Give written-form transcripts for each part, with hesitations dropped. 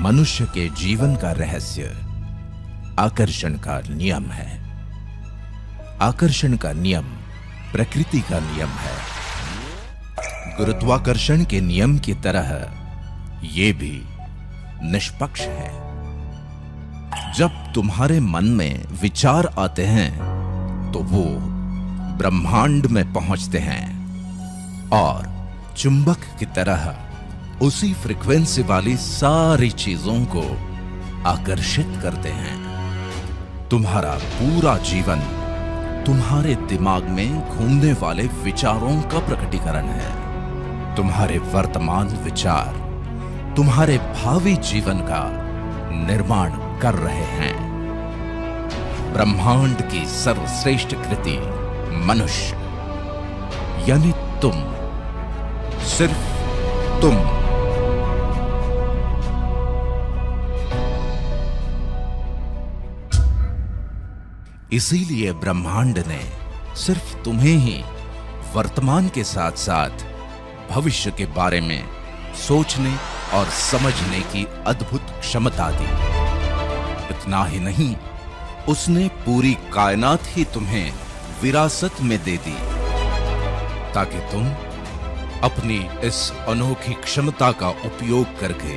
मनुष्य के जीवन का रहस्य आकर्षण का नियम है। आकर्षण का नियम प्रकृति का नियम है। गुरुत्वाकर्षण के नियम की तरह ये भी निष्पक्ष है। जब तुम्हारे मन में विचार आते हैं तो वो ब्रह्मांड में पहुंचते हैं और चुंबक की तरह उसी फ्रीक्वेंसी वाली सारी चीजों को आकर्षित करते हैं। तुम्हारा पूरा जीवन तुम्हारे दिमाग में घूमने वाले विचारों का प्रकटीकरण है। तुम्हारे वर्तमान विचार तुम्हारे भावी जीवन का निर्माण कर रहे हैं। ब्रह्मांड की सर्वश्रेष्ठ कृति मनुष्य यानी तुम, सिर्फ तुम। इसीलिए ब्रह्मांड ने सिर्फ तुम्हें ही वर्तमान के साथ साथ भविष्य के बारे में सोचने और समझने की अद्भुत क्षमता दी। इतना ही नहीं, उसने पूरी कायनात ही तुम्हें विरासत में दे दी ताकि तुम अपनी इस अनोखी क्षमता का उपयोग करके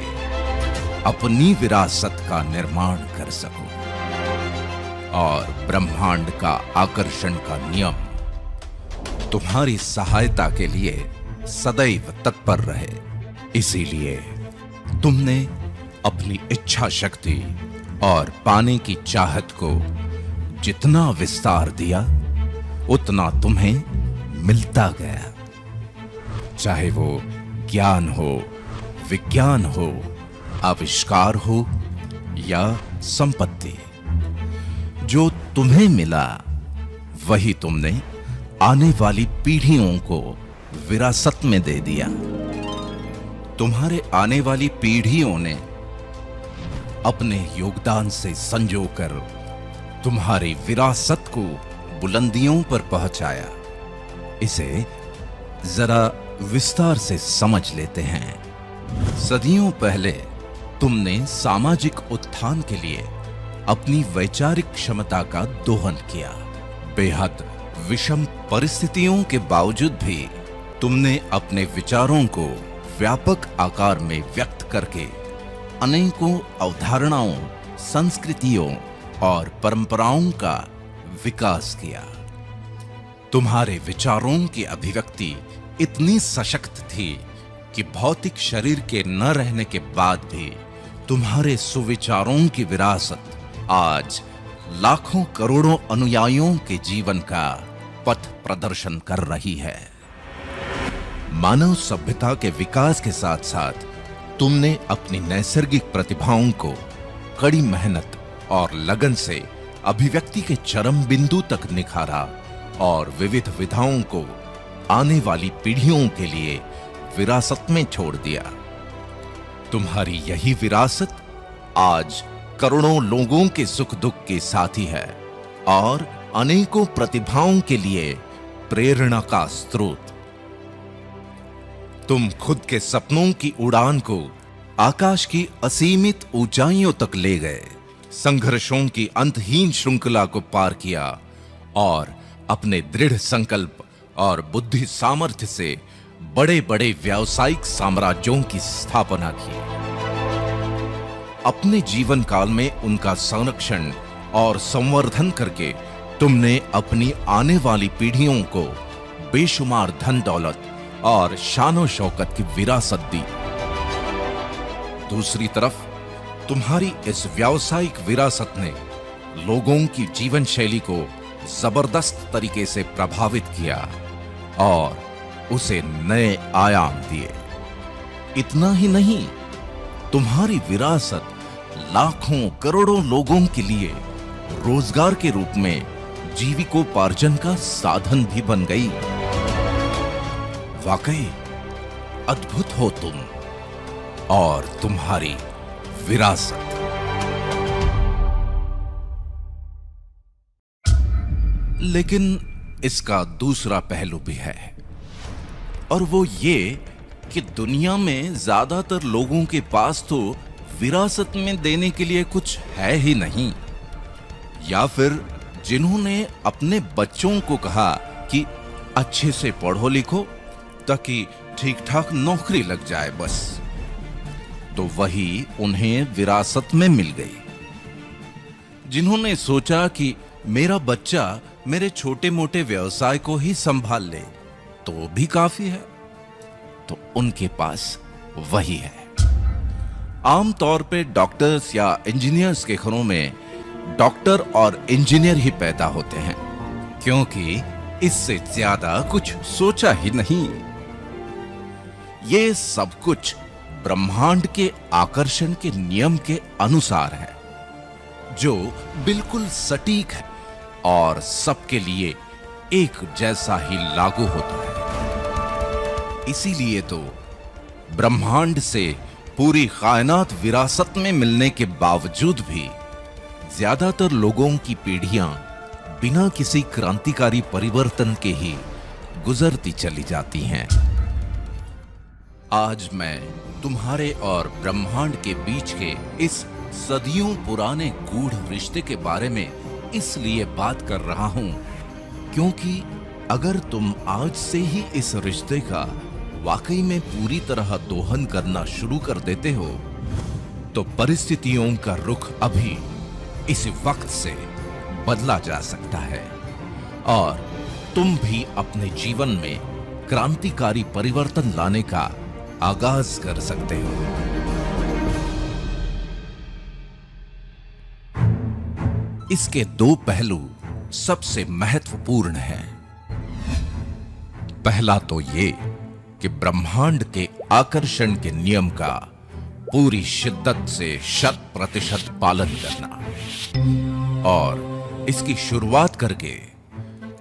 अपनी विरासत का निर्माण कर सको और ब्रह्मांड का आकर्षण का नियम तुम्हारी सहायता के लिए सदैव तत्पर रहे। इसीलिए तुमने अपनी इच्छा शक्ति और पाने की चाहत को जितना विस्तार दिया उतना तुम्हें मिलता गया। चाहे वो ज्ञान हो, विज्ञान हो, आविष्कार हो या संपत्ति, जो तुम्हें मिला वही तुमने आने वाली पीढ़ियों को विरासत में दे दिया। तुम्हारे आने वाली पीढ़ियों ने अपने योगदान से संजोकर तुम्हारी विरासत को बुलंदियों पर पहुंचाया। इसे जरा विस्तार से समझ लेते हैं। सदियों पहले तुमने सामाजिक उत्थान के लिए अपनी वैचारिक क्षमता का दोहन किया। बेहद विषम परिस्थितियों के बावजूद भी तुमने अपने विचारों को व्यापक आकार में व्यक्त करके अनेकों अवधारणाओं, संस्कृतियों और परंपराओं का विकास किया। तुम्हारे विचारों की अभिव्यक्ति इतनी सशक्त थी कि भौतिक शरीर के न रहने के बाद भी तुम्हारे सुविचारों की विरासत आज लाखों करोड़ों अनुयायियों के जीवन का पथ प्रदर्शन कर रही है। मानव सभ्यता के विकास के साथ साथ तुमने अपनी नैसर्गिक प्रतिभाओं को कड़ी मेहनत और लगन से अभिव्यक्ति के चरम बिंदु तक निखारा और विविध विधाओं को आने वाली पीढ़ियों के लिए विरासत में छोड़ दिया। तुम्हारी यही विरासत आज करोड़ों लोगों के सुख दुख के साथी है और अनेकों प्रतिभाओं के लिए प्रेरणा का स्रोत। तुम खुद के सपनों की उड़ान को आकाश की असीमित ऊंचाइयों तक ले गए, संघर्षों की अंतहीन श्रृंखला को पार किया और अपने दृढ़ संकल्प और बुद्धि सामर्थ्य से बड़े बड़े व्यावसायिक साम्राज्यों की स्थापना की। अपने जीवन काल में उनका संरक्षण और संवर्धन करके तुमने अपनी आने वाली पीढ़ियों को बेशुमार धन दौलत और शानो शौकत की विरासत दी। दूसरी तरफ तुम्हारी इस व्यावसायिक विरासत ने लोगों की जीवन शैली को जबरदस्त तरीके से प्रभावित किया और उसे नए आयाम दिए। इतना ही नहीं, तुम्हारी विरासत लाखों करोड़ों लोगों के लिए रोजगार के रूप में जीविकोपार्जन का साधन भी बन गई। वाकई अद्भुत हो तुम और तुम्हारी विरासत। लेकिन इसका दूसरा पहलू भी है और वो ये कि दुनिया में ज्यादातर लोगों के पास तो विरासत में देने के लिए कुछ है ही नहीं, या फिर जिन्होंने अपने बच्चों को कहा कि अच्छे से पढ़ो लिखो ताकि ठीक ठाक नौकरी लग जाए बस, तो वही उन्हें विरासत में मिल गई। जिन्होंने सोचा कि मेरा बच्चा मेरे छोटे मोटे व्यवसाय को ही संभाल ले तो भी काफी है, तो उनके पास वही है। आमतौर पे डॉक्टर्स या इंजीनियर्स के घरों में डॉक्टर और इंजीनियर ही पैदा होते हैं, क्योंकि इससे ज्यादा कुछ सोचा ही नहीं। ये सब कुछ ब्रह्मांड के आकर्षण के नियम के अनुसार है, जो बिल्कुल सटीक है और सबके लिए एक जैसा ही लागू होता है। इसीलिए तो ब्रह्मांड से पूरी कायनात विरासत में मिलने के बावजूद भी ज्यादातर लोगों की पीढ़ियां बिना किसी क्रांतिकारी परिवर्तन के ही गुजरती चली जाती हैं। आज मैं तुम्हारे और ब्रह्मांड के बीच के इस सदियों पुराने गूढ़ रिश्ते के बारे में इसलिए बात कर रहा हूं क्योंकि अगर तुम आज से ही इस रिश्ते का वाकई में पूरी तरह दोहन करना शुरू कर देते हो, तो परिस्थितियों का रुख अभी इस वक्त से बदला जा सकता है और तुम भी अपने जीवन में क्रांतिकारी परिवर्तन लाने का आगाज कर सकते हो। इसके दो पहलू सबसे महत्वपूर्ण हैं। पहला तो ये कि ब्रह्मांड के आकर्षण के नियम का पूरी शिद्दत से 100% पालन करना, और इसकी शुरुआत करके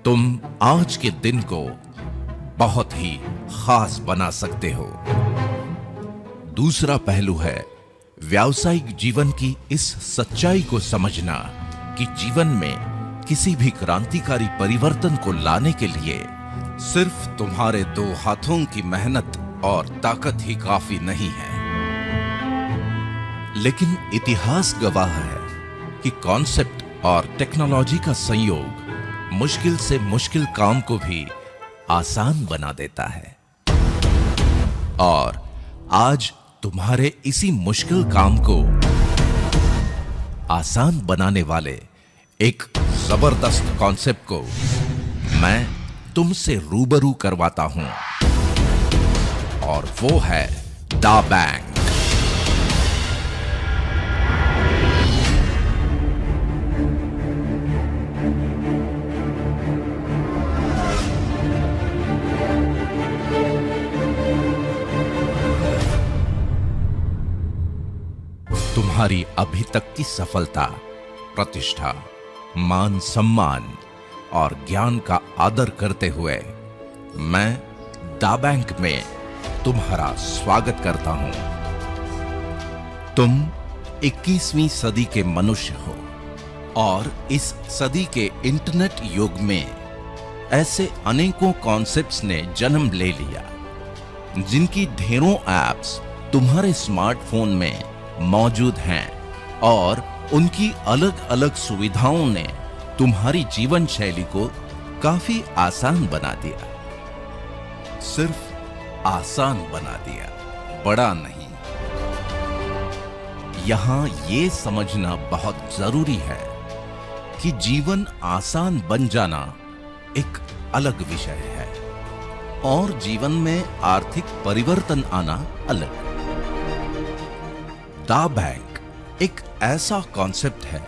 तुम आज के दिन को बहुत ही खास बना सकते हो। दूसरा पहलू है व्यावसायिक जीवन की इस सच्चाई को समझना कि जीवन में किसी भी क्रांतिकारी परिवर्तन को लाने के लिए सिर्फ तुम्हारे दो हाथों की मेहनत और ताकत ही काफी नहीं है, लेकिन इतिहास गवाह है कि कॉन्सेप्ट और टेक्नोलॉजी का संयोग मुश्किल से मुश्किल काम को भी आसान बना देता है। और आज तुम्हारे इसी मुश्किल काम को आसान बनाने वाले एक जबरदस्त कॉन्सेप्ट को मैं तुमसे रूबरू करवाता हूं, और वो है दा बैंक। तुम्हारी अभी तक की सफलता, प्रतिष्ठा, मान सम्मान और ज्ञान का आदर करते हुए मैं दा बैंक में तुम्हारा स्वागत करता हूं। तुम 21वीं सदी के मनुष्य हो और इस सदी के इंटरनेट युग में ऐसे अनेकों कॉन्सेप्ट्स ने जन्म ले लिया, जिनकी ढेरों एप्स तुम्हारे स्मार्टफोन में मौजूद हैं, और उनकी अलग अलग सुविधाओं ने तुम्हारी जीवन शैली को काफी आसान बना दिया। सिर्फ आसान बना दिया, बड़ा नहीं। यहां ये समझना बहुत जरूरी है कि जीवन आसान बन जाना एक अलग विषय है और जीवन में आर्थिक परिवर्तन आना अलग। दा बैंक एक ऐसा कॉन्सेप्ट है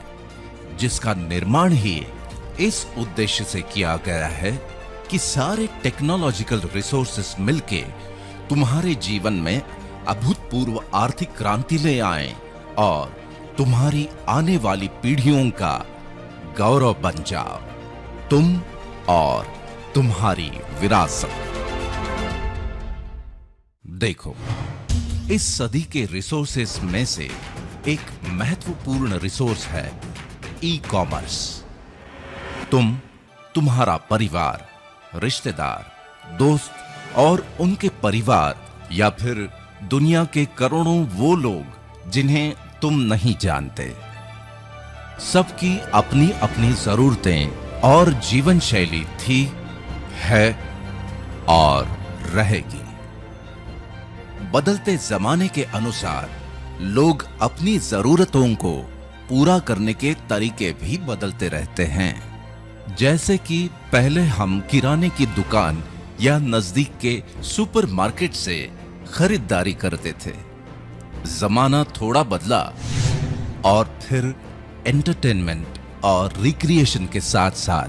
जिसका निर्माण ही इस उद्देश्य से किया गया है कि सारे टेक्नोलॉजिकल रिसोर्सेस मिलके तुम्हारे जीवन में अभूतपूर्व आर्थिक क्रांति ले आएं और तुम्हारी आने वाली पीढ़ियों का गौरव बन जाओ, तुम और तुम्हारी विरासत। देखो, इस सदी के रिसोर्सेस में से एक महत्वपूर्ण रिसोर्स है ई कॉमर्स। तुम, तुम्हारा परिवार, रिश्तेदार, दोस्त और उनके परिवार, या फिर दुनिया के करोड़ों वो लोग जिन्हें तुम नहीं जानते। सबकी अपनी अपनी जरूरतें और जीवन शैली थी, है और रहेगी। बदलते जमाने के अनुसार लोग अपनी जरूरतों को पूरा करने के तरीके भी बदलते रहते हैं। जैसे कि पहले हम किराने की दुकान या नजदीक के सुपरमार्केट से खरीदारी करते थे। जमाना थोड़ा बदला और फिर एंटरटेनमेंट और रिक्रिएशन के साथ साथ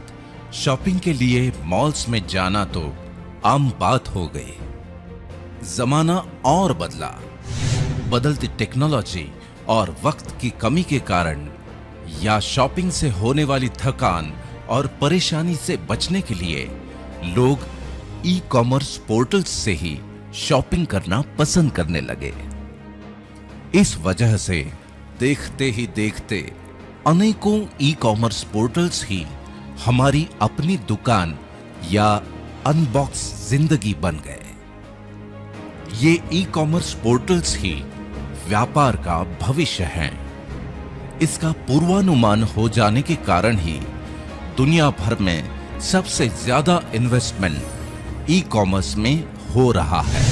शॉपिंग के लिए मॉल्स में जाना तो आम बात हो गई। जमाना और बदला। बदलती टेक्नोलॉजी और वक्त की कमी के कारण या शॉपिंग से होने वाली थकान और परेशानी से बचने के लिए लोग ई कॉमर्स पोर्टल्स से ही शॉपिंग करना पसंद करने लगे। इस वजह से देखते ही देखते अनेकों ई कॉमर्स पोर्टल्स ही हमारी अपनी दुकान या अनबॉक्स जिंदगी बन गए। ये ई कॉमर्स पोर्टल्स ही व्यापार का भविष्य हैं। इसका पूर्वानुमान हो जाने के कारण ही दुनिया भर में सबसे ज्यादा इन्वेस्टमेंट ई कॉमर्स में हो रहा है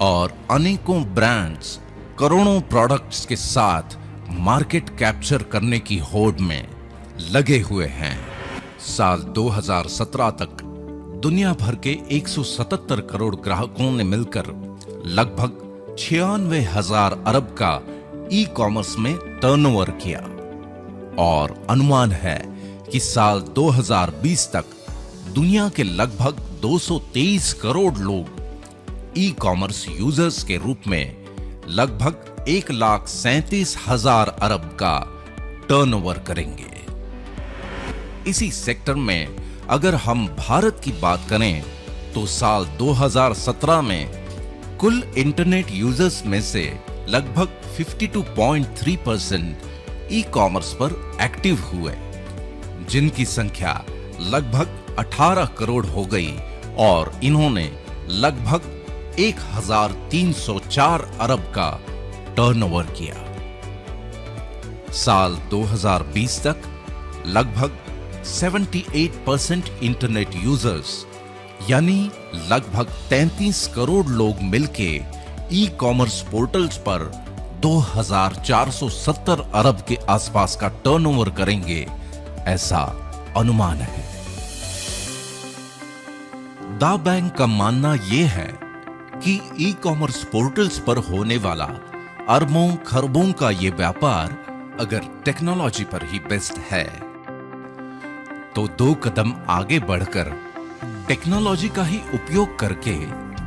और अनेकों ब्रांड्स करोड़ों प्रोडक्ट्स के साथ मार्केट कैप्चर करने की होड़ में लगे हुए हैं। साल 2017 तक दुनिया भर के 177 करोड़ ग्राहकों ने मिलकर लगभग 96,000 अरब का ई कॉमर्स में टर्नओवर किया और अनुमान है कि साल 2020 तक दुनिया के लगभग 223 करोड़ लोग ई कॉमर्स यूजर्स के रूप में लगभग 1,37,000 अरब का टर्नओवर करेंगे। इसी सेक्टर में अगर हम भारत की बात करें तो साल 2017 में कुल इंटरनेट यूजर्स में से लगभग 52.3% ई कॉमर्स पर एक्टिव हुए, जिनकी संख्या लगभग 18 करोड़ हो गई और इन्होंने लगभग 1,304 अरब का टर्नओवर किया। साल 2020 तक लगभग 78% इंटरनेट यूजर्स यानी लगभग 33 करोड़ लोग मिलके ई कॉमर्स पोर्टल्स पर 2,470 अरब के आसपास का टर्नओवर करेंगे, ऐसा अनुमान है। दा बैंक का मानना यह है कि ई कॉमर्स पोर्टल्स पर होने वाला अरबों खरबों का यह व्यापार अगर टेक्नोलॉजी पर ही बेस्ड है तो 2 कदम आगे बढ़कर टेक्नोलॉजी का ही उपयोग करके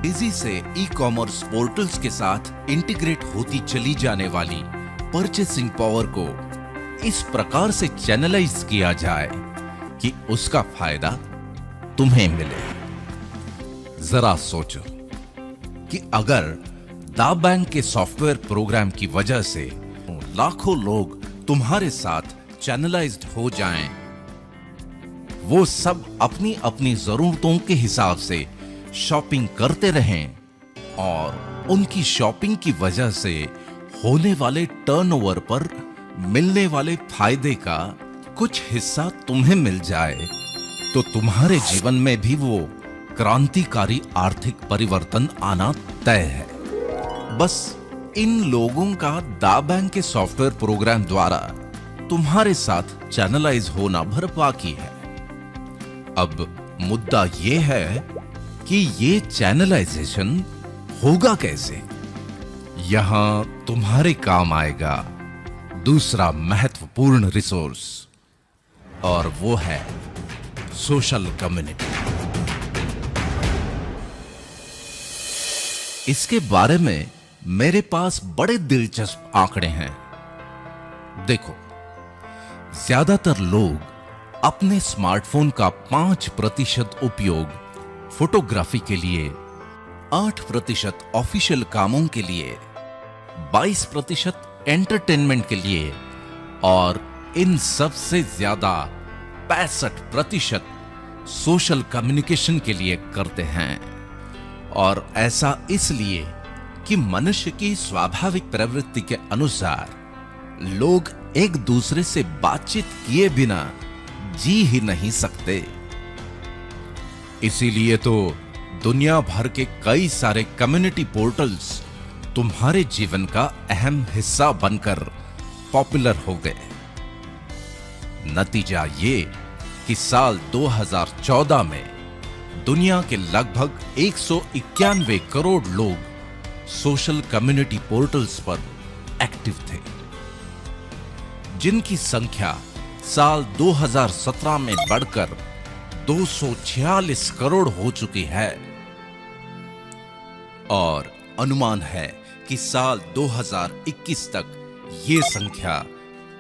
तेजी से ई कॉमर्स पोर्टल्स के साथ इंटीग्रेट होती चली जाने वाली परचेसिंग पावर को इस प्रकार से चैनलाइज किया जाए कि उसका फायदा तुम्हें मिले। जरा सोचो कि अगर दा बैंक के सॉफ्टवेयर प्रोग्राम की वजह से लाखों लोग तुम्हारे साथ चैनलाइज्ड हो जाएं, वो सब अपनी अपनी जरूरतों के हिसाब से शॉपिंग करते रहें और उनकी शॉपिंग की वजह से होने वाले टर्नओवर पर मिलने वाले फायदे का कुछ हिस्सा तुम्हें मिल जाए, तो तुम्हारे जीवन में भी वो क्रांतिकारी आर्थिक परिवर्तन आना तय है। बस इन लोगों का दा बैंक के सॉफ्टवेयर प्रोग्राम द्वारा तुम्हारे साथ चैनलाइज होना भर बाकी है। अब मुद्दा ये है कि ये चैनलाइजेशन होगा कैसे। यहां तुम्हारे काम आएगा दूसरा महत्वपूर्ण रिसोर्स और वो है सोशल कम्युनिटी। इसके बारे में मेरे पास बड़े दिलचस्प आंकड़े हैं। देखो, ज्यादातर लोग अपने स्मार्टफोन का 5% उपयोग फोटोग्राफी के लिए, 8% ऑफिशियल कामों के लिए, 22% एंटरटेनमेंट के लिए और इन सब से ज्यादा 65% सोशल कम्युनिकेशन के लिए करते हैं। और ऐसा इसलिए कि मनुष्य की स्वाभाविक प्रवृत्ति के अनुसार लोग एक दूसरे से बातचीत किए बिना जी ही नहीं सकते। इसीलिए तो दुनिया भर के कई सारे कम्युनिटी पोर्टल्स तुम्हारे जीवन का अहम हिस्सा बनकर पॉपुलर हो गए। नतीजा ये कि साल 2014 में दुनिया के लगभग 191 करोड़ लोग सोशल कम्युनिटी पोर्टल्स पर एक्टिव थे, जिनकी संख्या साल 2017 में बढ़कर 246 करोड़ हो चुकी है और अनुमान है कि साल 2021 तक ये संख्या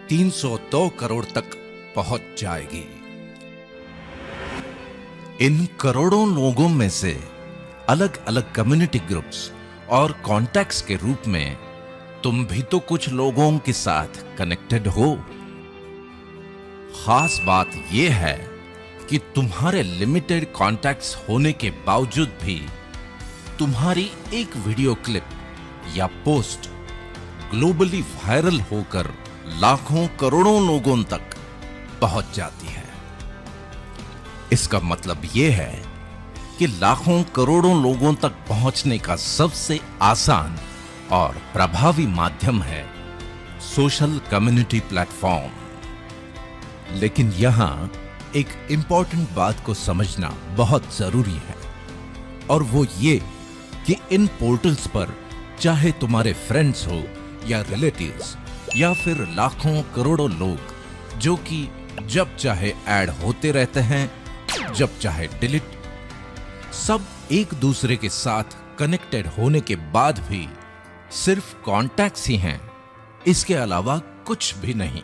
302 करोड़ तक पहुंच जाएगी। इन करोड़ों लोगों में से अलग अलग कम्युनिटी ग्रुप्स और कॉन्टैक्ट्स के रूप में तुम भी तो कुछ लोगों के साथ कनेक्टेड हो। खास बात यह है कि तुम्हारे लिमिटेड कॉन्टैक्ट्स होने के बावजूद भी तुम्हारी एक वीडियो क्लिप या पोस्ट ग्लोबली वायरल होकर लाखों करोड़ों लोगों तक पहुंच जाती है। इसका मतलब यह है कि लाखों करोड़ों लोगों तक पहुंचने का सबसे आसान और प्रभावी माध्यम है सोशल कम्युनिटी प्लेटफॉर्म। लेकिन यहां एक इंपॉर्टेंट बात को समझना बहुत जरूरी है, और वो ये कि इन पोर्टल्स पर चाहे तुम्हारे फ्रेंड्स हो या रिलेटिव्स या फिर लाखों करोड़ों लोग जो कि जब चाहे ऐड होते रहते हैं, जब चाहे डिलीट, सब एक दूसरे के साथ कनेक्टेड होने के बाद भी सिर्फ कॉन्टैक्ट्स ही हैं, इसके अलावा कुछ भी नहीं।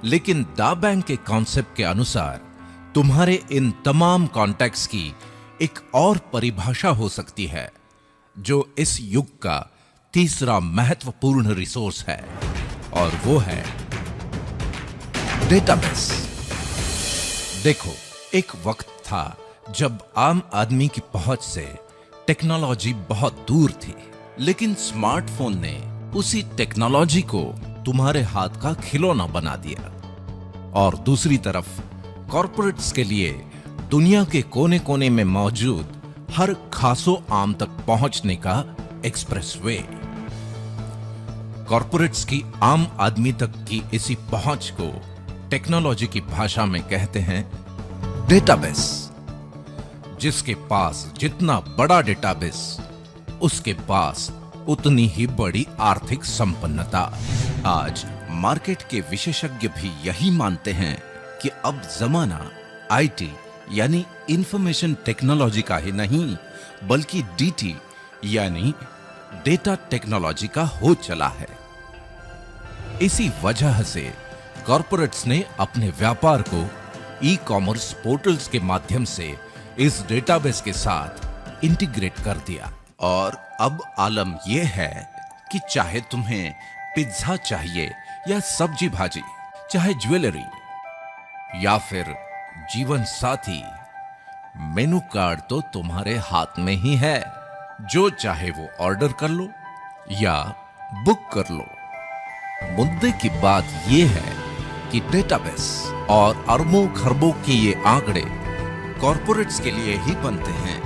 लेकिन दा बैंक के कॉन्सेप्ट के अनुसार तुम्हारे इन तमाम कॉन्टैक्ट्स की एक और परिभाषा हो सकती है, जो इस युग का तीसरा महत्वपूर्ण रिसोर्स है, और वो है डेटाबेस। देखो, एक वक्त था जब आम आदमी की पहुंच से टेक्नोलॉजी बहुत दूर थी, लेकिन स्मार्टफोन ने उसी टेक्नोलॉजी को तुम्हारे हाथ का खिलौना बना दिया। और दूसरी तरफ कॉर्पोरेट्स के लिए दुनिया के कोने कोने में मौजूद हर खासो आम तक पहुंचने का एक्सप्रेसवे। कॉर्पोरेट्स की आम आदमी तक की इसी पहुंच को टेक्नोलॉजी की भाषा में कहते हैं डेटाबेस। जिसके पास जितना बड़ा डेटाबेस, उसके पास उतनी ही बड़ी आर्थिक संपन्नता। आज मार्केट के विशेषज्ञ भी यही मानते हैं कि अब जमाना आईटी यानी इंफॉर्मेशन टेक्नोलॉजी का ही नहीं, बल्कि डीटी यानी डेटा टेक्नोलॉजी का हो चला है। इसी वजह से कॉर्पोरेट्स ने अपने व्यापार को ई कॉमर्स पोर्टल्स के माध्यम से इस डेटाबेस के साथ इंटीग्रेट कर दिया। और अब आलम यह है कि चाहे तुम्हें पिज्जा चाहिए या सब्जी भाजी, चाहे ज्वेलरी या फिर जीवन साथी, मेनू कार्ड तो तुम्हारे हाथ में ही है। जो चाहे वो ऑर्डर कर लो या बुक कर लो। मुद्दे की बात यह है कि डेटाबेस और अरबों खरबों के ये आंकड़े कॉर्पोरेट्स के लिए ही बनते हैं,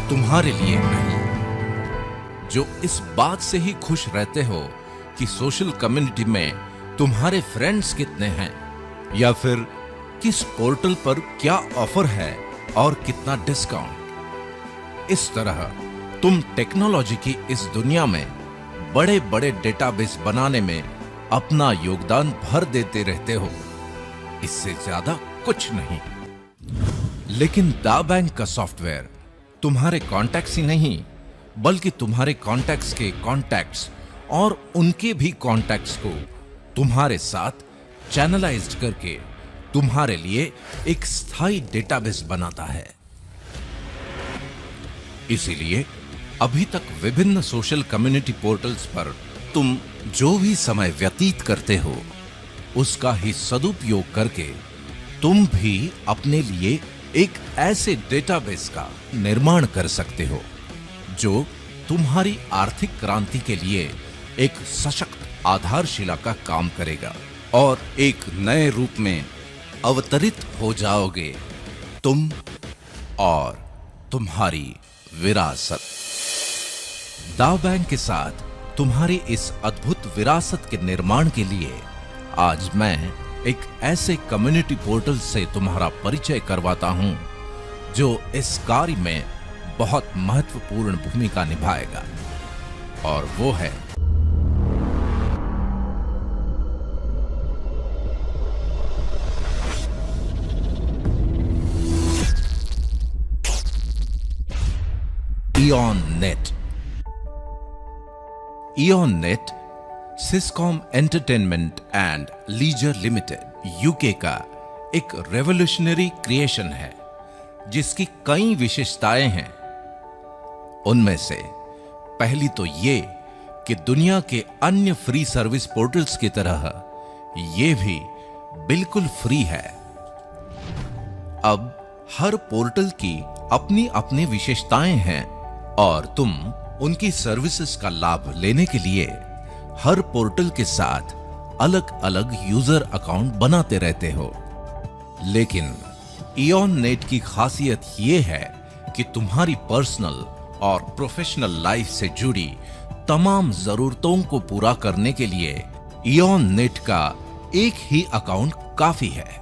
तुम्हारे लिए नहीं। जो इस बात से ही खुश रहते हो कि सोशल कम्युनिटी में तुम्हारे फ्रेंड्स कितने हैं, या फिर किस पोर्टल पर क्या ऑफर है और कितना डिस्काउंट। इस तरह तुम टेक्नोलॉजी की इस दुनिया में बड़े बड़े डेटाबेस बनाने में अपना योगदान भर देते रहते हो, इससे ज्यादा कुछ नहीं। लेकिन दा बैंक का सॉफ्टवेयर तुम्हारे कॉन्टैक्ट्स ही नहीं, बल्कि तुम्हारे कॉन्टैक्ट्स के कॉन्टैक्ट्स और उनके भी कॉन्टैक्ट्स को तुम्हारे साथ चैनलाइज्ड करके तुम्हारे लिए एक स्थायी डेटाबेस बनाता है। इसीलिए अभी तक विभिन्न सोशल कम्युनिटी पोर्टल्स पर तुम जो भी समय व्यतीत करते हो, उसका ही सदुपयोग करके तुम भी अपने लिए एक ऐसे डेटाबेस का निर्माण कर सकते हो जो तुम्हारी आर्थिक क्रांति के लिए एक सशक्त आधारशिला का काम करेगा और एक नए रूप में अवतरित हो जाओगे तुम और तुम्हारी विरासत। दाव बैंक के साथ तुम्हारी इस अद्भुत विरासत के निर्माण के लिए आज मैं एक ऐसे कम्युनिटी पोर्टल से तुम्हारा परिचय करवाता हूं जो इस कार्य में बहुत महत्वपूर्ण भूमिका निभाएगा, और वो है Eon net. Eon net Siscom entertainment and leisure limited UK का एक रेवोल्यूशनरी क्रिएशन है जिसकी कई विशेषताएं हैं। उनमें से पहली तो ये कि दुनिया के अन्य फ्री सर्विस पोर्टल्स की तरह ये भी बिल्कुल फ्री है। अब हर पोर्टल की अपनी अपनी विशेषताएं हैं और तुम उनकी सर्विसेज का लाभ लेने के लिए हर पोर्टल के साथ अलग अलग यूजर अकाउंट बनाते रहते हो। लेकिन इयॉन नेट की खासियत यह है कि तुम्हारी पर्सनल और प्रोफेशनल लाइफ से जुड़ी तमाम जरूरतों को पूरा करने के लिए इयॉन नेट का एक ही अकाउंट काफी है।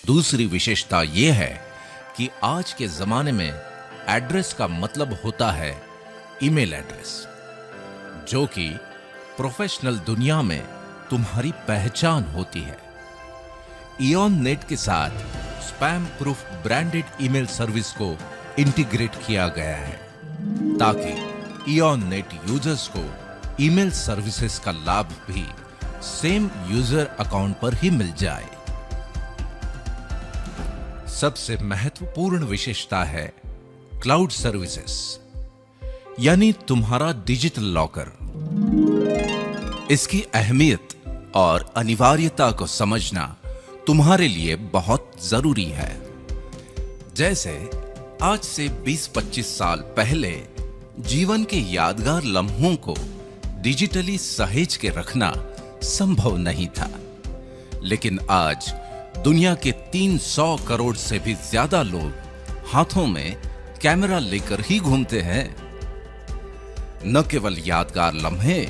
दूसरी विशेषता यह है कि आज के जमाने में एड्रेस का मतलब होता है ईमेल एड्रेस, जो कि प्रोफेशनल दुनिया में तुम्हारी पहचान होती है। इयॉन नेट के साथ spam proof branded email service को इंटीग्रेट किया गया है ताकि इयॉन नेट यूजर्स को ईमेल सर्विसेज का लाभ भी सेम यूजर अकाउंट पर ही मिल जाए। सबसे महत्वपूर्ण विशेषता है क्लाउड सर्विसेज, यानी तुम्हारा डिजिटल लॉकर। इसकी अहमियत और अनिवार्यता को समझना तुम्हारे लिए बहुत जरूरी है। जैसे आज से 20-25 साल पहले जीवन के यादगार लम्हों को डिजिटली सहेज के रखना संभव नहीं था, लेकिन आज दुनिया के 300 करोड़ से भी ज्यादा लोग हाथों में कैमरा लेकर ही घूमते हैं। न केवल यादगार लम्हे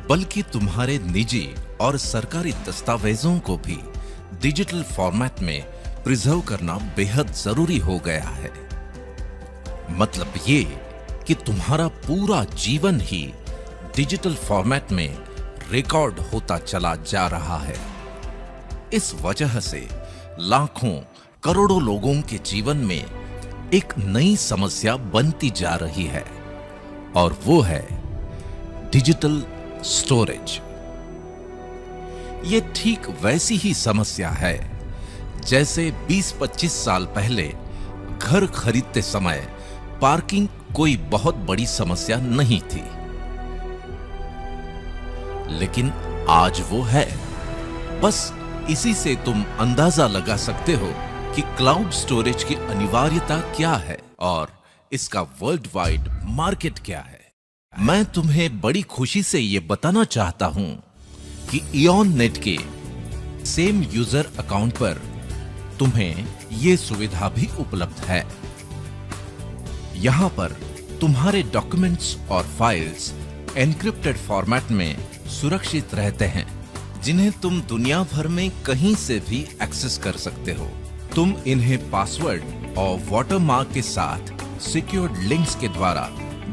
बल्कि तुम्हारे निजी और सरकारी दस्तावेजों को भी डिजिटल फॉर्मेट में प्रिजर्व करना बेहद जरूरी हो गया है। मतलब ये कि तुम्हारा पूरा जीवन ही डिजिटल फॉर्मेट में रिकॉर्ड होता चला जा रहा है। इस वजह से लाखों करोड़ों लोगों के जीवन में एक नई समस्या बनती जा रही है, और वो है डिजिटल स्टोरेज। ये ठीक वैसी ही समस्या है जैसे 20-25 साल पहले घर खरीदते समय पार्किंग कोई बहुत बड़ी समस्या नहीं थी, लेकिन आज वो है। बस इसी से तुम अंदाजा लगा सकते हो कि क्लाउड स्टोरेज की अनिवार्यता क्या है और इसका वर्ल्ड वाइड मार्केट क्या है। मैं तुम्हें बड़ी खुशी से यह बताना चाहता हूं कि इयॉन नेट के सेम यूजर अकाउंट पर तुम्हें यह सुविधा भी उपलब्ध है। यहां पर तुम्हारे डॉक्यूमेंट्स और फाइल्स एन्क्रिप्टेड फॉर्मेट में सुरक्षित रहते हैं, जिन्हें तुम दुनिया भर में कहीं से भी एक्सेस कर सकते हो। तुम इन्हें पासवर्ड और वाटरमार्क के साथ सिक्योर्ड लिंक्स के द्वारा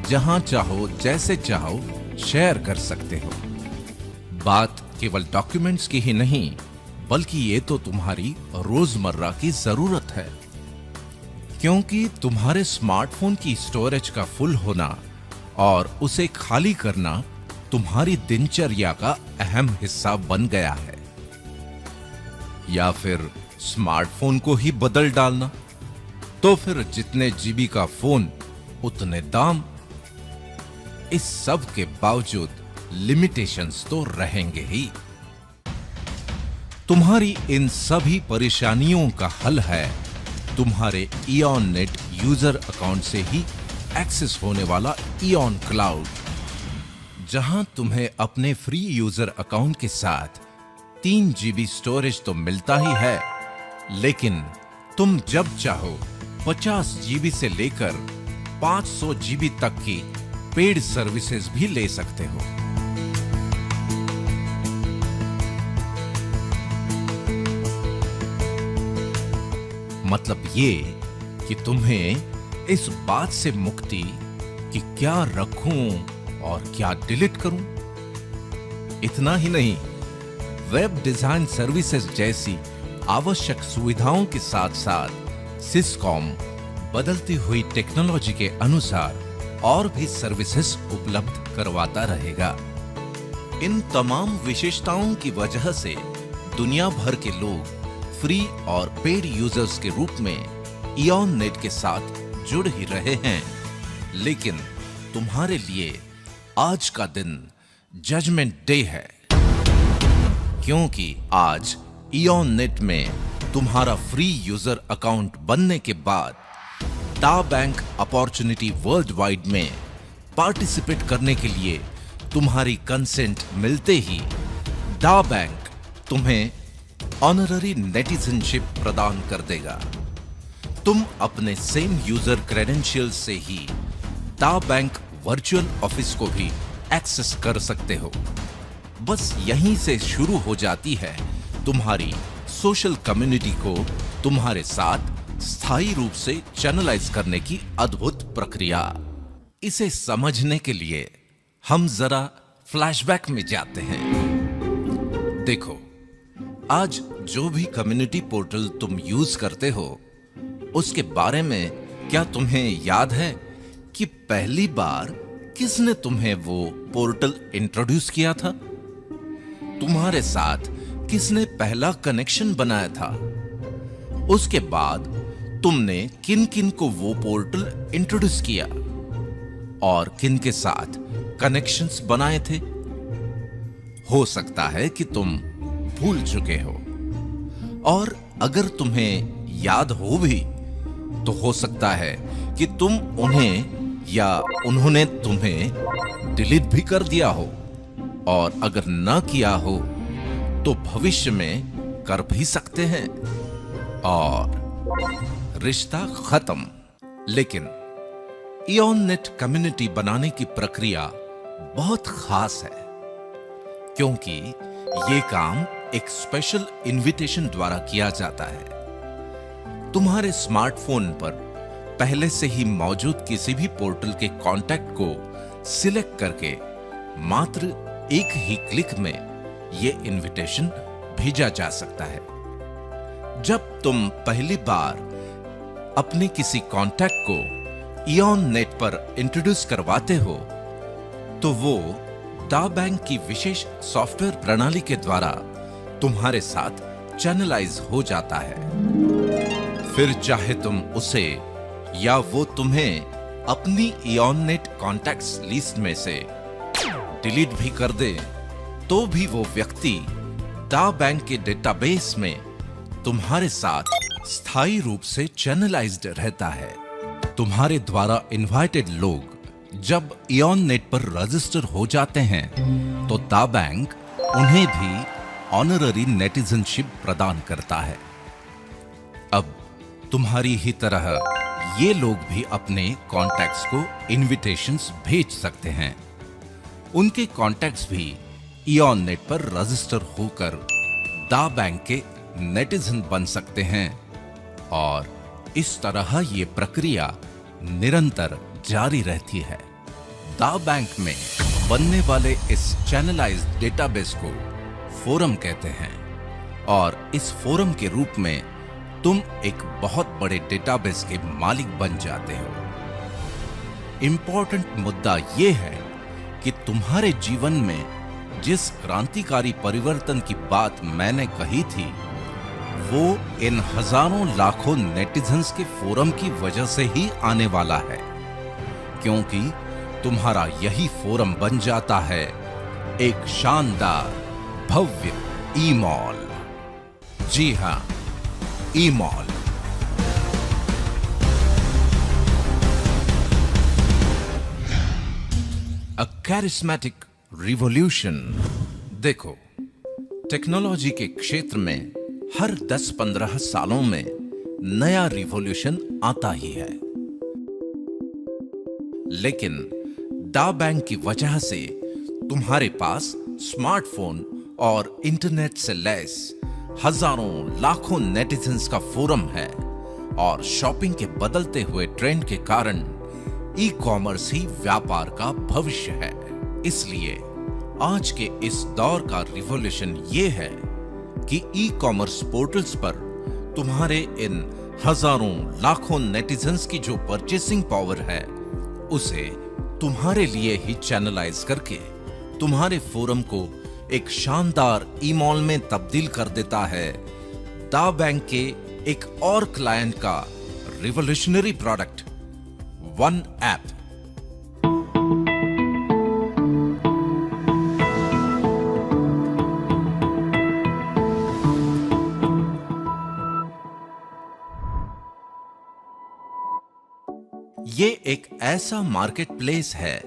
जहां चाहो जैसे चाहो शेयर कर सकते हो। बात केवल डॉक्यूमेंट्स की ही नहीं, बल्कि ये तो तुम्हारी रोजमर्रा की जरूरत है, क्योंकि तुम्हारे स्मार्टफोन की स्टोरेज का फुल होना और उसे खाली करना तुम्हारी दिनचर्या का अहम हिस्सा बन गया है। या फिर स्मार्टफोन को ही बदल डालना, तो फिर जितने जीबी का फोन उतने दाम। इस सब के बावजूद लिमिटेशंस तो रहेंगे ही। तुम्हारी इन सभी परेशानियों का हल है तुम्हारे इयॉन नेट यूजर अकाउंट से ही एक्सेस होने वाला इयॉन क्लाउड, जहां तुम्हें अपने फ्री यूजर अकाउंट के साथ 3 जीबी स्टोरेज तो मिलता ही है, लेकिन तुम जब चाहो 50 जीबी से लेकर 500 जीबी तक की पेड सर्विसेज भी ले सकते हो। मतलब ये कि तुम्हें इस बात से मुक्ति कि क्या रखूं और क्या डिलीट करूं। इतना ही नहीं, वेब डिजाइन सर्विसेज जैसी आवश्यक सुविधाओं के साथ साथ सिस्कॉम बदलती हुई टेक्नोलॉजी के अनुसार और भी सर्विसेज उपलब्ध करवाता रहेगा। इन तमाम विशेषताओं की वजह से दुनिया भर के लोग फ्री और पेड यूजर्स के रूप में इयॉन नेट के साथ जुड़ ही रहे हैं। लेकिन तुम्हारे लिए आज का दिन जजमेंट डे है, क्योंकि आज इयॉन नेट में तुम्हारा फ्री यूजर अकाउंट बनने के बाद डा बैंक अपॉर्चुनिटी वर्ल्ड वाइड में पार्टिसिपेट करने के लिए तुम्हारी कंसेंट मिलते ही डा बैंक तुम्हें ऑनररी नेटिजनशिप प्रदान कर देगा। तुम अपने सेम यूजर क्रेडेंशियल से ही डा बैंक वर्चुअल ऑफिस को भी एक्सेस कर सकते हो। बस यहीं से शुरू हो जाती है तुम्हारी सोशल कम्युनिटी को तुम्हारे साथ स्थायी रूप से चैनलाइज करने की अद्भुत प्रक्रिया। इसे समझने के लिए हम जरा फ्लैशबैक में जाते हैं। देखो, आज जो भी कम्युनिटी पोर्टल तुम यूज करते हो, उसके बारे में क्या तुम्हें याद है कि पहली बार किसने तुम्हें वो पोर्टल इंट्रोड्यूस किया था? तुम्हारे साथ किसने पहला कनेक्शन बनाया था? उसके बाद तुमने किन किन को वो पोर्टल इंट्रोड्यूस किया और किन के साथ कनेक्शंस बनाए थे? हो सकता है कि तुम भूल चुके हो, और अगर तुम्हें याद हो भी तो हो सकता है कि तुम उन्हें या उन्होंने तुम्हें डिलीट भी कर दिया हो, और अगर न किया हो तो भविष्य में कर भी सकते हैं और रिश्ता खत्म। लेकिन इयॉन नेट कम्युनिटी बनाने की प्रक्रिया बहुत खास है, क्योंकि ये काम एक स्पेशल इनविटेशन द्वारा किया जाता है। तुम्हारे स्मार्टफोन पर पहले से ही मौजूद किसी भी पोर्टल के कॉन्टैक्ट को सिलेक्ट करके मात्र एक ही क्लिक में यह इनविटेशन भेजा जा सकता है। जब तुम पहली बार अपने किसी कॉन्टैक्ट को इयॉन नेट पर इंट्रोड्यूस करवाते हो, तो वो डा बैंक की विशेष सॉफ्टवेयर प्रणाली के द्वारा तुम्हारे साथ चैनलाइज हो जाता है। फिर चाहे तुम उसे या वो तुम्हें अपनी इयॉन नेट कॉन्टैक्ट्स लिस्ट में से डिलीट भी कर दे, तो भी वो व्यक्ति डा बैंक के डेटाबेस में तुम्हारे साथ स्थायी रूप से चैनलाइज्ड रहता है। तुम्हारे द्वारा इनवाइटेड लोग जब इयॉन नेट पर रजिस्टर हो जाते हैं, तो डा बैंक उन्हें भी ऑनररी नेटिजनशिप प्रदान करता है। अब तुम्हारी ही तरह ये लोग भी अपने कॉन्टैक्ट्स को इनविटेशंस भेज सकते हैं। उनके कॉन्टैक्ट्स भी इयॉन नेट पर रजिस्टर होकर डा बैंक के नेटिजन बन सकते हैं और इस तरह ये प्रक्रिया निरंतर जारी रहती है। दा बैंक में बनने वाले इस चैनलाइज्ड डेटाबेस को फोरम कहते हैं और इस फोरम के रूप में तुम एक बहुत बड़े डेटाबेस के मालिक बन जाते हो। इंपॉर्टेंट मुद्दा यह है कि तुम्हारे जीवन में जिस क्रांतिकारी परिवर्तन की बात मैंने कही थी वो इन हजारों लाखों नेटिजन्स के फोरम की वजह से ही आने वाला है, क्योंकि तुम्हारा यही फोरम बन जाता है एक शानदार भव्य ई-मॉल। जी हां, ई-मॉल। अ कैरिस्मेटिक रिवॉल्यूशन। देखो, टेक्नोलॉजी के क्षेत्र में हर 10-15 सालों में नया रिवॉल्यूशन आता ही है, लेकिन दा बैंक की वजह से तुम्हारे पास स्मार्टफोन और इंटरनेट से लैस हजारों लाखों नेटिजन्स का फोरम है और शॉपिंग के बदलते हुए ट्रेंड के कारण ई कॉमर्स ही व्यापार का भविष्य है। इसलिए आज के इस दौर का रिवॉल्यूशन ये है कि ई कॉमर्स पोर्टल्स पर तुम्हारे इन हजारों लाखों नेटिजन्स की जो परचेसिंग पावर है उसे तुम्हारे लिए ही चैनलाइज करके तुम्हारे फोरम को एक शानदार ई-मॉल में तब्दील कर देता है दा बैंक के एक और क्लाइंट का रिवॉल्यूशनरी प्रोडक्ट वन ऐप। ये एक ऐसा मार्केट प्लेस है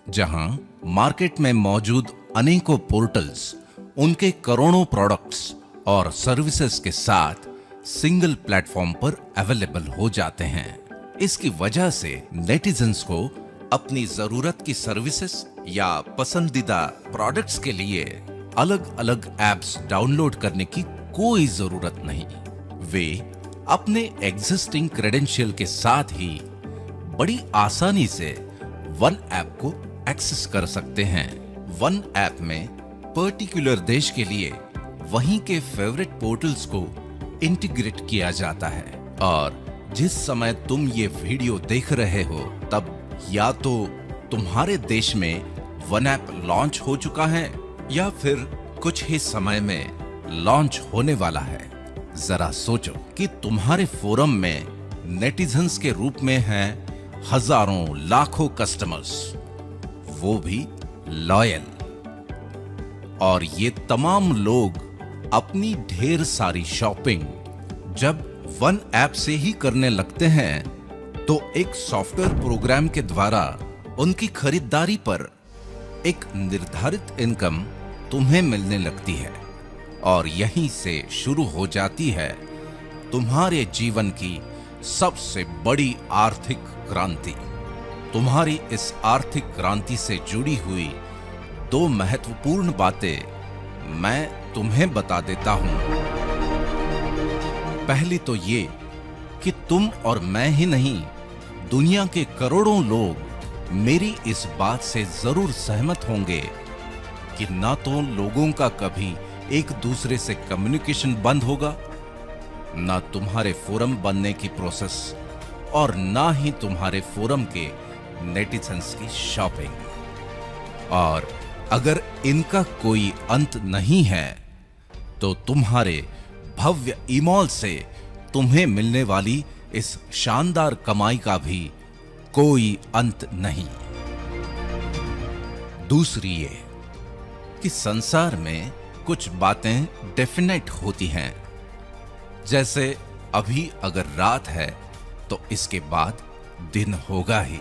जहां मार्केट में मौजूद अनेकों पोर्टल्स उनके करोड़ों प्रोडक्ट्स और सर्विसेज के साथ सिंगल प्लेटफॉर्म पर अवेलेबल हो जाते हैं। इसकी वजह से नेटिजन्स को अपनी जरूरत की सर्विसेज या पसंदीदा प्रोडक्ट्स के लिए अलग अलग ऐप्स डाउनलोड करने की कोई जरूरत नहीं। वे अपने एग्जिस्टिंग क्रेडेंशियल के साथ ही बड़ी आसानी से वन ऐप को एक्सेस कर सकते हैं। वन ऐप में पर्टिकुलर देश के लिए वहीं के फेवरेट पोर्टल्स को इंटीग्रेट किया जाता है और जिस समय तुम ये वीडियो देख रहे हो तब या तो तुम्हारे देश में वन ऐप लॉन्च हो चुका है या फिर कुछ ही समय में लॉन्च होने वाला है। जरा सोचो कि तुम्हारे फोरम में नेटिजन्स के रूप में हैं हजारों लाखों कस्टमर्स, वो भी लॉयल, और ये तमाम लोग अपनी ढेर सारी शॉपिंग जब वन ऐप से ही करने लगते हैं तो एक सॉफ्टवेयर प्रोग्राम के द्वारा उनकी खरीदारी पर एक निर्धारित इनकम तुम्हें मिलने लगती है और यहीं से शुरू हो जाती है तुम्हारे जीवन की सबसे बड़ी आर्थिक क्रांति। तुम्हारी इस आर्थिक क्रांति से जुड़ी हुई दो महत्वपूर्ण बातें मैं तुम्हें बता देता हूं। पहली तो ये कि तुम और मैं ही नहीं, दुनिया के करोड़ों लोग मेरी इस बात से जरूर सहमत होंगे कि ना तो लोगों का कभी एक दूसरे से कम्युनिकेशन बंद होगा, ना तुम्हारे फोरम बनने की प्रोसेस और ना ही तुम्हारे फोरम के नेटिजन्स की शॉपिंग। और अगर इनका कोई अंत नहीं है तो तुम्हारे भव्य ई-मॉल से तुम्हें मिलने वाली इस शानदार कमाई का भी कोई अंत नहीं। दूसरी ये कि संसार में कुछ बातें डेफिनेट होती हैं, जैसे अभी अगर रात है तो इसके बाद दिन होगा ही।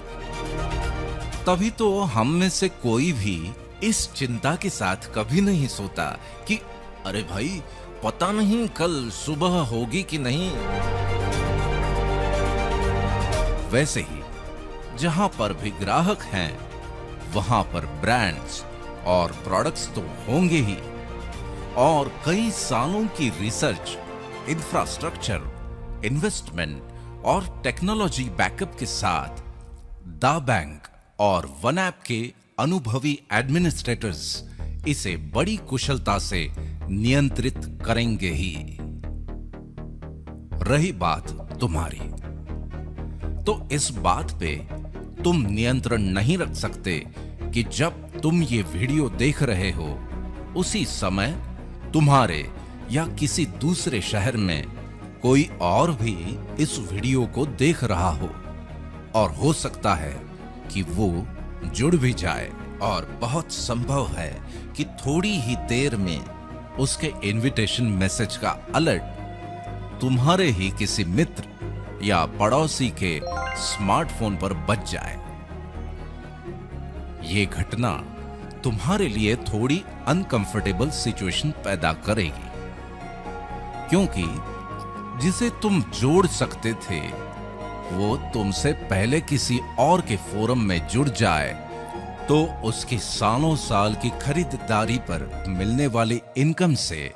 तभी तो हम में से कोई भी इस चिंता के साथ कभी नहीं सोता कि अरे भाई पता नहीं कल सुबह होगी कि नहीं। वैसे ही जहां पर भी ग्राहक हैं वहां पर ब्रांड्स और प्रोडक्ट्स तो होंगे ही, और कई सालों की रिसर्च, इंफ्रास्ट्रक्चर, इन्वेस्टमेंट और टेक्नोलॉजी बैकअप के साथ दा बैंक और वन ऐप के अनुभवी एडमिनिस्ट्रेटर्स इसे बड़ी कुशलता से नियंत्रित करेंगे ही। रही बात तुम्हारी, तो इस बात पे तुम नियंत्रण नहीं रख सकते कि जब तुम ये वीडियो देख रहे हो उसी समय तुम्हारे या किसी दूसरे शहर में कोई और भी इस वीडियो को देख रहा हो, और हो सकता है कि वो जुड़ भी जाए, और बहुत संभव है कि थोड़ी ही देर में उसके इनविटेशन मैसेज का अलर्ट तुम्हारे ही किसी मित्र या पड़ोसी के स्मार्टफोन पर बज जाए। ये घटना तुम्हारे लिए थोड़ी अनकंफर्टेबल सिचुएशन पैदा करेगी, क्योंकि जिसे तुम जोड़ सकते थे वो तुमसे पहले किसी और के फोरम में जुड़ जाए तो उसकी सालों साल की खरीदारी पर मिलने वाली इनकम से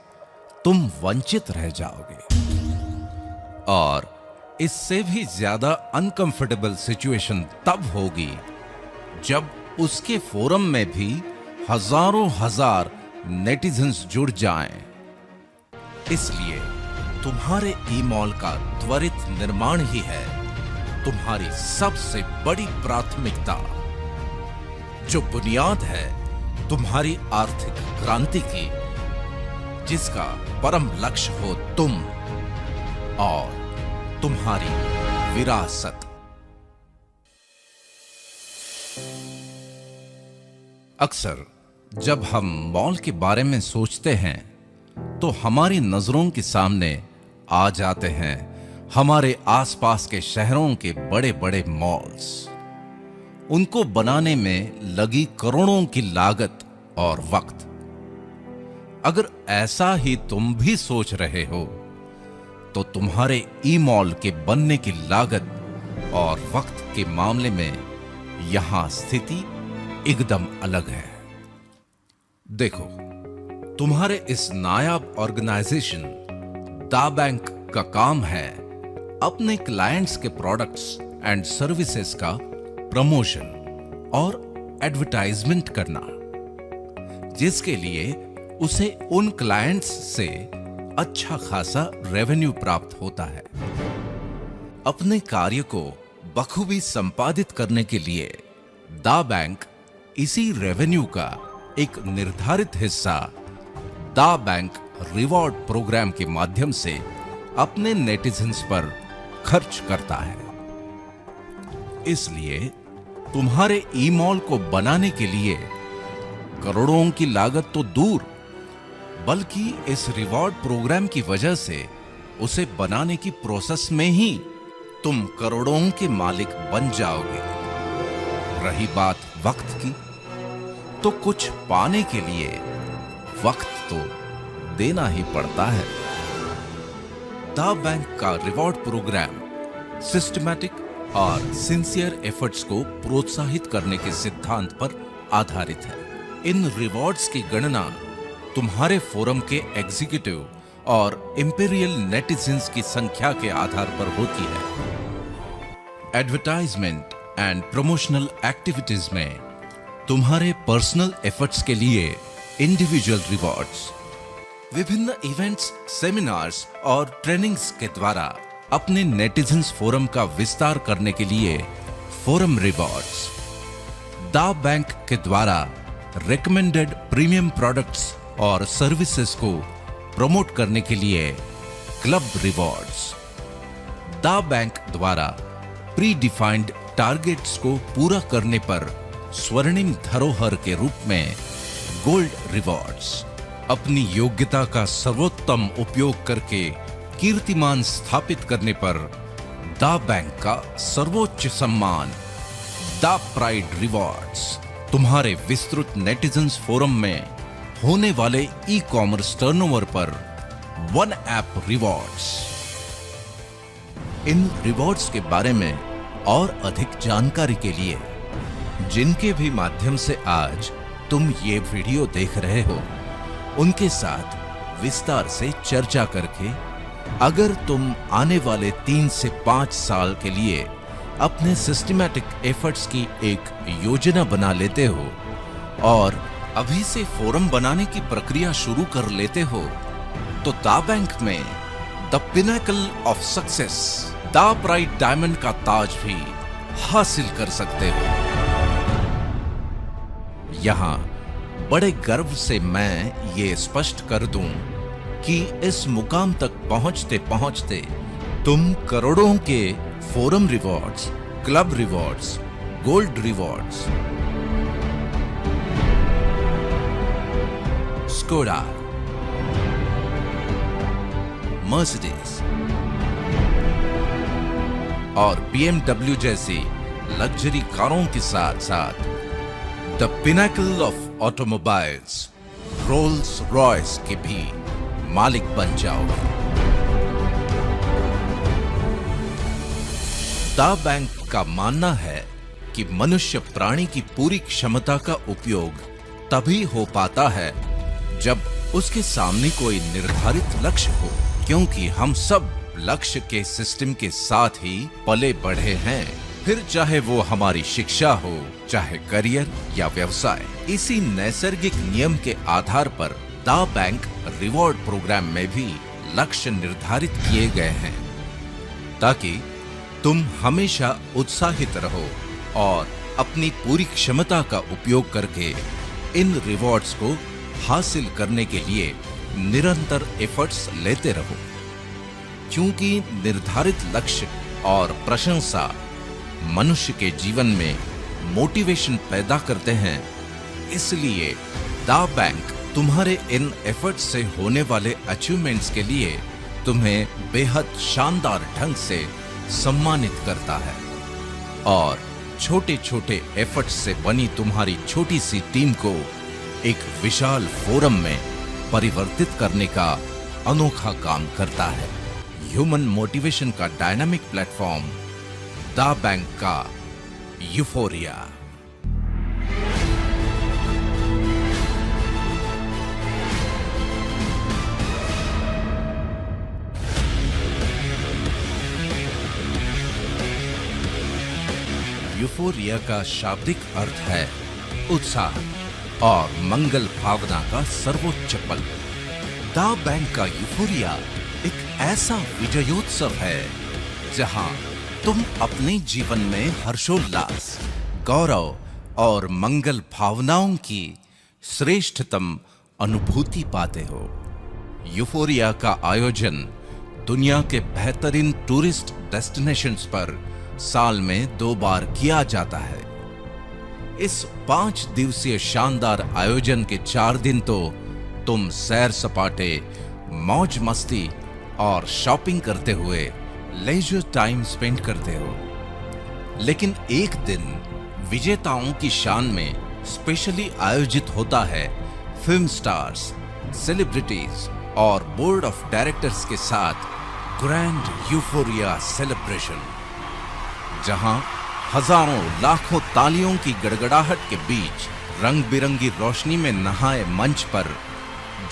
तुम वंचित रह जाओगे। और इससे भी ज्यादा अनकंफर्टेबल सिचुएशन तब होगी जब उसके फोरम में भी हजारों हजार नेटिजन्स जुड़ जाएं। इसलिए तुम्हारे ई-मॉल का त्वरित निर्माण ही है तुम्हारी सबसे बड़ी प्राथमिकता, जो बुनियाद है तुम्हारी आर्थिक क्रांति की, जिसका परम लक्ष्य हो तुम और तुम्हारी विरासत। अक्सर जब हम मॉल के बारे में सोचते हैं तो हमारी नजरों के सामने आ जाते हैं हमारे आसपास के शहरों के बड़े बड़े मॉल्स, उनको बनाने में लगी करोड़ों की लागत और वक्त। अगर ऐसा ही तुम भी सोच रहे हो तो तुम्हारे ई-मॉल के बनने की लागत और वक्त के मामले में यहां स्थिति एकदम अलग है। देखो, तुम्हारे इस नायाब ऑर्गेनाइजेशन दा बैंक का काम है अपने क्लाइंट्स के प्रोडक्ट्स एंड सर्विसेज का प्रमोशन और एडवर्टाइजमेंट करना, जिसके लिए उसे उन क्लाइंट्स से अच्छा खासा रेवेन्यू प्राप्त होता है। अपने कार्य को बखूबी संपादित करने के लिए दा बैंक इसी रेवेन्यू का एक निर्धारित हिस्सा दा बैंक रिवॉर्ड प्रोग्राम के माध्यम से अपने नेटिजन्स पर खर्च करता है। इसलिए तुम्हारे ई-मॉल को बनाने के लिए करोड़ों की लागत तो दूर, बल्कि इस रिवॉर्ड प्रोग्राम की वजह से उसे बनाने की प्रोसेस में ही तुम करोड़ों के मालिक बन जाओगे। रही बात वक्त की, तो कुछ पाने के लिए वक्त तो देना ही पड़ता है। दा बैंक का रिवॉर्ड प्रोग्राम सिस्टमैटिक और सिंसियर एफर्ट्स को प्रोत्साहित करने के सिद्धांत पर आधारित है। इन रिवॉर्ड्स की गणना तुम्हारे फोरम के एग्जीक्यूटिव और इंपीरियल नेटिजन्स की संख्या के आधार पर होती है। एडवर्टाइजमेंट एंड प्रमोशनल एक्टिविटीज में तुम्हारे पर्सनल एफर्ट्स के लिए इंडिविजुअल रिवॉर्ड्स, विभिन्न इवेंट्स, सेमिनार्स और ट्रेनिंग्स के द्वारा अपने नेटिजन्स फोरम का विस्तार करने के लिए फोरम रिवॉर्ड्स, दा बैंक के द्वारा रिकमेंडेड प्रीमियम प्रोडक्ट्स और सर्विसेज को प्रमोट करने के लिए क्लब रिवॉर्ड्स, दा बैंक द्वारा प्री डिफाइंड टारगेट्स को पूरा करने पर स्वर्णिम धरोहर के रूप में गोल्ड रिवॉर्ड्स, अपनी योग्यता का सर्वोत्तम उपयोग करके कीर्तिमान स्थापित करने पर दा बैंक का सर्वोच्च सम्मान दा प्राइड रिवॉर्ड्स, तुम्हारे विस्तृत नेटिजन्स फोरम में होने वाले ई कॉमर्स टर्नओवर पर वन ऐप रिवॉर्ड्स। इन रिवॉर्ड्स के बारे में और अधिक जानकारी के लिए, जिनके भी माध्यम से आज तुम ये वीडियो देख रहे हो, उनके साथ विस्तार से चर्चा करके अगर तुम आने वाले 3 से 5 साल के लिए अपने सिस्टमैटिक एफर्ट्स की एक योजना बना लेते हो और अभी से फोरम बनाने की प्रक्रिया शुरू कर लेते हो, तो दा बैंक में द पिनेकल ऑफ सक्सेस, दा प्राइड डायमंड का ताज भी हासिल कर सकते हो। यहां बड़े गर्व से मैं ये स्पष्ट कर दूं कि इस मुकाम तक पहुंचते पहुंचते तुम करोड़ों के forum rewards, club rewards, gold rewards, Skoda, Mercedes और BMW जैसी लग्जरी कारों के साथ साथ the pinnacle of automobiles, Rolls Royce के भी मालिक बन जाओगे। दा बैंक का मानना है कि मनुष्य प्राणी की पूरी क्षमता का उपयोग तभी हो पाता है जब उसके सामने कोई निर्धारित लक्ष्य हो, क्योंकि हम सब लक्ष्य के सिस्टम के साथ ही पले बढ़े हैं, फिर चाहे वो हमारी शिक्षा हो, चाहे करियर या व्यवसाय। इसी नैसर्गिक नियम के आधार पर दा बैंक रिवॉर्ड प्रोग्राम में भी लक्ष्य निर्धारित किए गए हैं ताकि तुम हमेशा उत्साहित रहो और अपनी पूरी क्षमता का उपयोग करके इन रिवॉर्ड्स को हासिल करने के लिए निरंतर एफर्ट्स लेते रहो। क्योंकि निर्धारित लक्ष्य और प्रशंसा मनुष्य के जीवन में मोटिवेशन पैदा करते हैं, इसलिए दा बैंक तुम्हारे इन एफर्ट्स से होने वाले अचीवमेंट्स के लिए तुम्हें बेहद शानदार ढंग से सम्मानित करता है और छोटे छोटे एफर्ट्स से बनी तुम्हारी छोटी सी टीम को एक विशाल फोरम में परिवर्तित करने का अनोखा काम करता है। ह्यूमन मोटिवेशन का डायनामिक प्लेटफॉर्म दा बैंक का यूफोरिया। यूफोरिया का शाब्दिक अर्थ है उत्साह और मंगल भावना का सर्वोच्च पल। दा बैंक का यूफोरिया एक ऐसा विजयोत्सव है जहां तुम अपने जीवन में हर्षोल्लास, गौरव और मंगल भावनाओं की श्रेष्ठतम अनुभूति पाते हो। यूफोरिया का आयोजन दुनिया के बेहतरीन टूरिस्ट डेस्टिनेशंस पर साल में 2 बार किया जाता है। इस 5 दिवसीय शानदार आयोजन के 4 दिन तो तुम सैर सपाटे, मौज मस्ती और शॉपिंग करते हुए लेजर टाइम स्पेंड करते हो, लेकिन एक दिन विजेताओं की शान में स्पेशली आयोजित होता है फिल्म स्टार्स, सेलिब्रिटीज और बोर्ड ऑफ डायरेक्टर्स के साथ ग्रैंड यूफोरिया सेलिब्रेशन, जहां हजारों लाखों तालियों की गड़गड़ाहट के बीच रंग बिरंगी रोशनी में नहाए मंच पर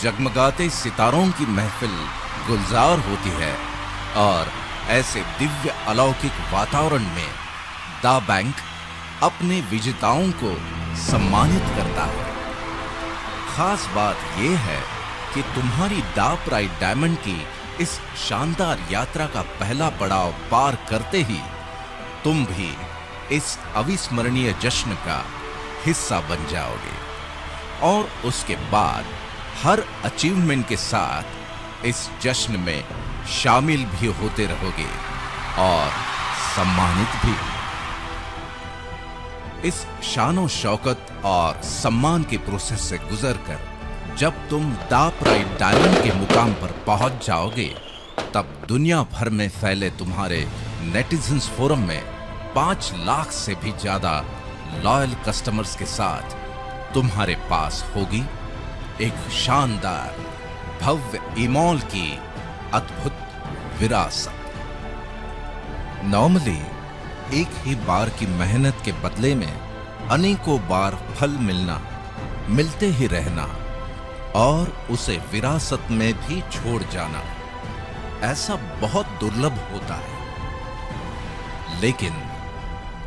जगमगाते सितारों की महफिल गुलजार होती है और ऐसे दिव्य अलौकिक वातावरण में दा बैंक अपने विजेताओं को सम्मानित करता है। खास बात यह है कि तुम्हारी दा प्राइड डायमंड की इस शानदार यात्रा का पहला पड़ाव पार करते ही तुम भी इस अविस्मरणीय जश्न का हिस्सा बन जाओगे और उसके बाद हर अचीवमेंट के साथ इस जश्न में शामिल भी होते रहोगे और सम्मानित भी। इस शानो शौकत और सम्मान के प्रोसेस से गुजरकर जब तुम दा प्राइड डायमंड के मुकाम पर पहुंच जाओगे, तब दुनिया भर में फैले तुम्हारे नेटिजन्स फोरम में 5 लाख से भी ज्यादा लॉयल कस्टमर्स के साथ तुम्हारे पास होगी एक शानदार भव्य ईमॉल की अद्भुत विरासत। नॉर्मली एक ही बार की मेहनत के बदले में अनेकों बार फल मिलना, मिलते ही रहना और उसे विरासत में भी छोड़ जाना, ऐसा बहुत दुर्लभ होता है, लेकिन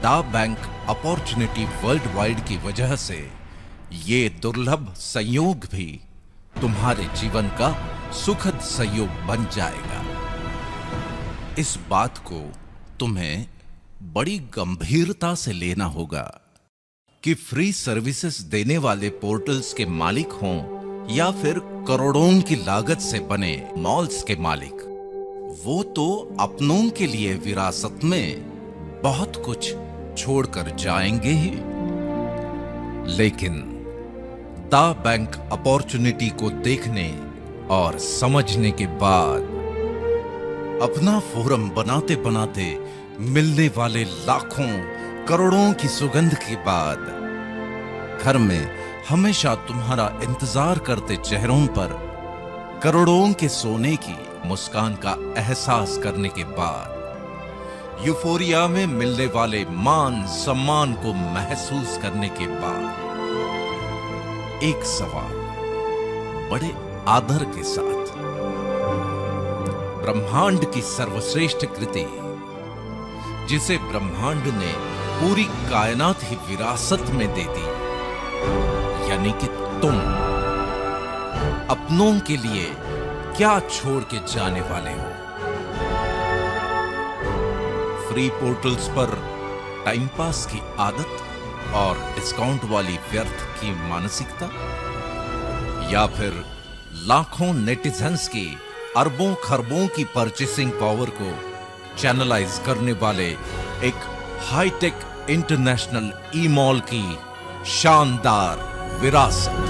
दा बैंक अपॉर्चुनिटी वर्ल्ड वाइड की वजह से ये दुर्लभ संयोग भी तुम्हारे जीवन का सुखद संयोग बन जाएगा। इस बात को तुम्हें बड़ी गंभीरता से लेना होगा कि फ्री सर्विसेज देने वाले पोर्टल्स के मालिक हों या फिर करोड़ों की लागत से बने मॉल्स के मालिक, वो तो अपनों के लिए विरासत में बहुत कुछ छोड़कर जाएंगे ही, लेकिन दा बैंक अपॉर्चुनिटी को देखने और समझने के बाद, अपना फोरम बनाते बनाते मिलने वाले लाखों करोड़ों की सुगंध के बाद, घर में हमेशा तुम्हारा इंतजार करते चेहरों पर करोड़ों के सोने की मुस्कान का एहसास करने के बाद, यूफोरिया में मिलने वाले मान सम्मान को महसूस करने के बाद, एक सवाल बड़े आदर के साथ, ब्रह्मांड की सर्वश्रेष्ठ कृति जिसे ब्रह्मांड ने पूरी कायनात ही विरासत में दे दी, यानी कि तुम अपनों के लिए क्या छोड़ के जाने वाले हो? फ्री पोर्टल्स पर टाइम पास की आदत और डिस्काउंट वाली व्यर्थ की मानसिकता, या फिर लाखों नेटिजन्स की अरबों खरबों की परचेसिंग पावर को चैनलाइज करने वाले एक हाईटेक इंटरनेशनल ई मॉल की शानदार विरासत।